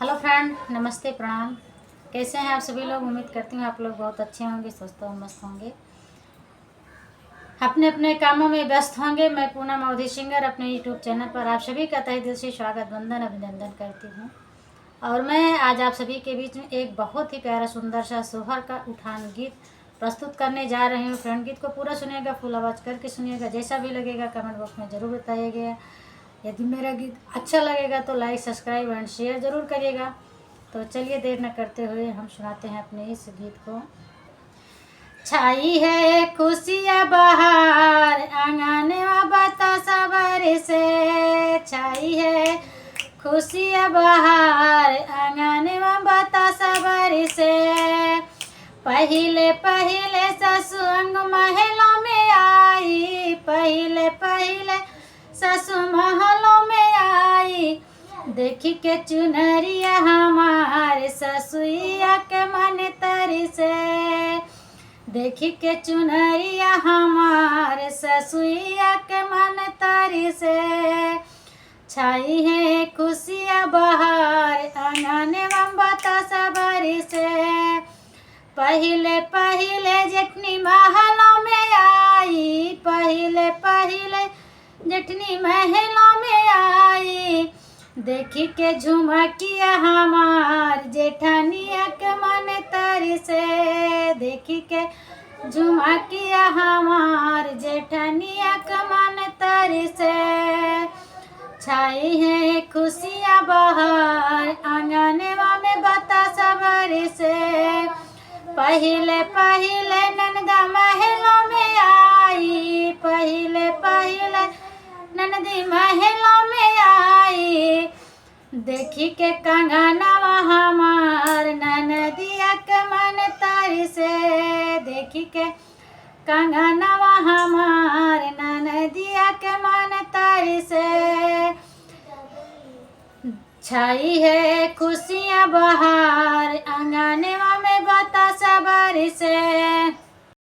Hello friend, नमस्ते, प्रणाम। कैसे हैं आप सभी लोग? उम्मीद करती हूँ आप लोग बहुत अच्छे होंगे, स्वस्थ और मस्त होंगे, अपने अपने कामों में व्यस्त होंगे। मैं पूनम अवधि सिंगर अपने यूट्यूब चैनल पर आप सभी का तहे दिल से स्वागत, वंदन, अभिनंदन करती हूँ। और मैं आज आप सभी के बीच में एक बहुत ही प्यारा सुंदर सा सोहर का उठान गीत प्रस्तुत करने जा रही हूँ। फ्रेंड, गीत को पूरा सुनिएगा, फुल आवाज़ करके सुनिएगा। जैसा भी लगेगा कमेंट बॉक्स में ज़रूर बताइएगा। यदि मेरा गीत अच्छा लगेगा तो लाइक, सब्सक्राइब एंड शेयर ज़रूर करिएगा। तो चलिए देर न करते हुए हम सुनाते हैं अपने इस गीत को। छाई है खुशियाँ बहार आंगन में बतासा से, छाई है खुशियाँ बहार आंगन में बतासा से। पहले पहले ससुरंग महलों में आई, पहले पहले ससु महलों में आई। देखी के चुनरिया हमारे ससुइया के मन तरी से, देखी के चुनरिया हमारे ससुइया के मन तरी से। छाई है खुशियाँ बहार आंगन में बतासा से। पहले पहले जेठनी महलों में आई, पहले पहले जेठनी महलों में आई। देखी के झुमकिया हमार जेठानिया के मन तरी से, देखी के झुमकिया हमार जेठानिया के मन तरी से। छाई है खुशियाँ बहार आंगन में बतासा से। पहले पहले ननदा महलों में आई, पहले पहले ननदी महलों में आई। देखी के कंगनवा हमार ननदिया के मन तरी से, देखी के कंगनवा हमार ननदिया के मन तरी से। छाई है खुशियाँ बहार आंगन में बतासा से।